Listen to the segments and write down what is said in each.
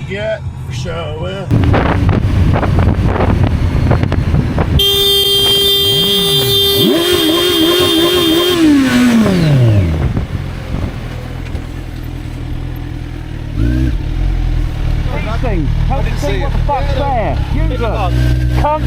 get for sure. Help me see what the fuck's there. User, come.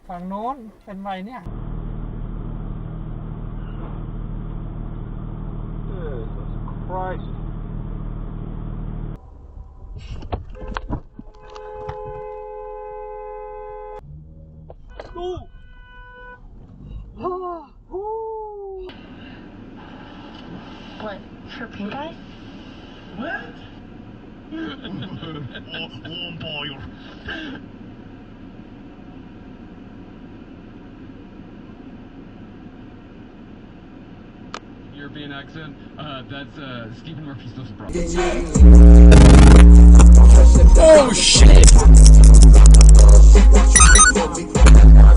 ฝั่งโน้นเป็นไรเนี่ย Jesus Christ. What, for pink eye? What? Oh boy. European accent. That's Stephen Murphy's Little Brother. Oh shit!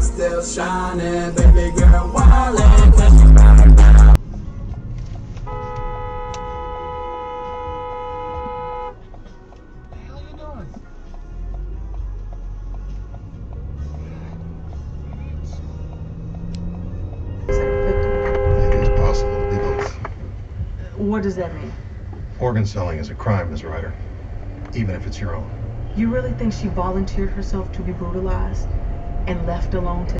Still shining, baby girl, wildin'. What does that mean? Organ selling is a crime, Ms. Ryder, even if it's your own. You really think she volunteered herself to be brutalized and left alone to...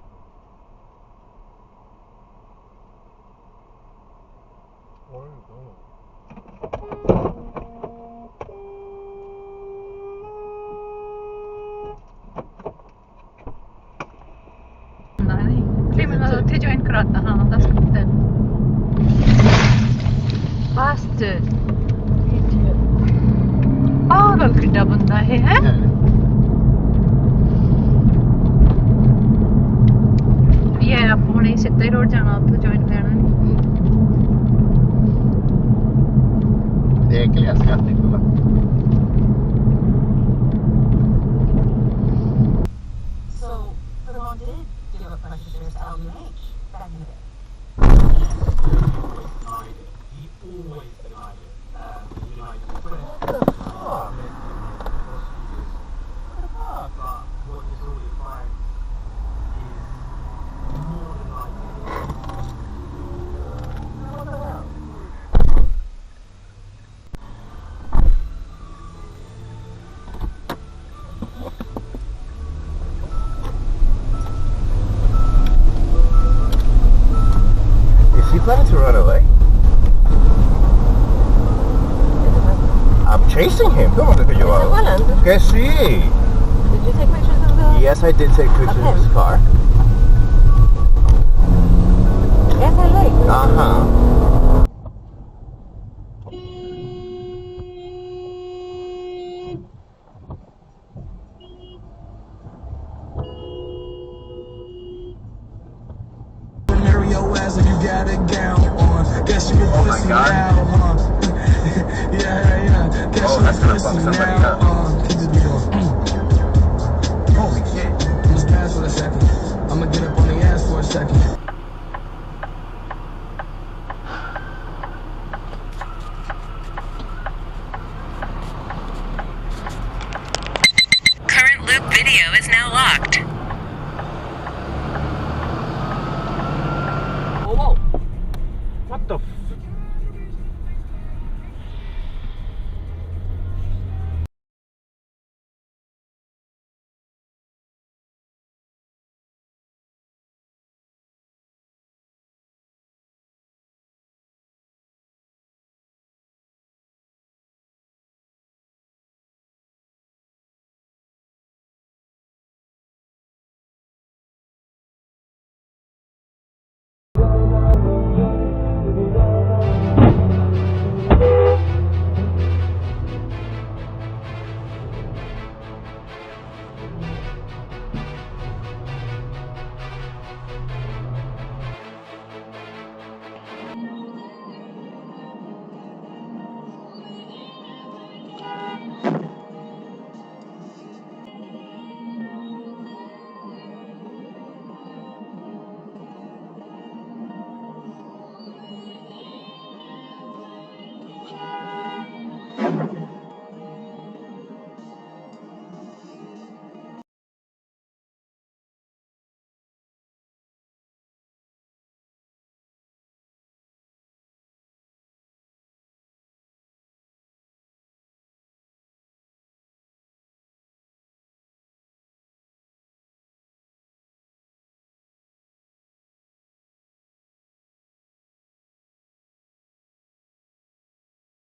criminal थे join कराता हाँ 10 दिन bastard पागल कितना बंदा है ये आप होने से तेरे रोड जाना तो ज्वाइन करना नहीं देख लिया स्कैन देखो So, Vermont did give a prejudice LUH back in the day. He always denied it. He denied it. But what is already fine is more than likely. Is he planning to run away? I'm chasing him. Come on, look at you out. Que sí. Did you take pictures of the... Yes, I did take pictures of his car. Anti-lake. Uh-huh. Scenario as if you got pussy God. now, huh? Yeah. Oh, that's gonna fuck somebody up. Keep this beat on. Holy shit. Just pass for a second. I'ma get up on the ass for a second. Current loop video is now locked. Whoa. What the f...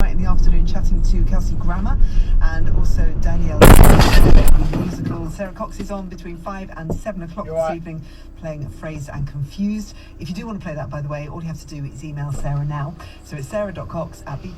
In the afternoon, chatting to Kelsey Grammer and also Danielle. The musical Sarah Cox is on between 5 and 7 o'clock this evening, playing Phrased and Confused. If you do want to play that, by the way, all you have to do is email Sarah now. So it's sarah.cox@b.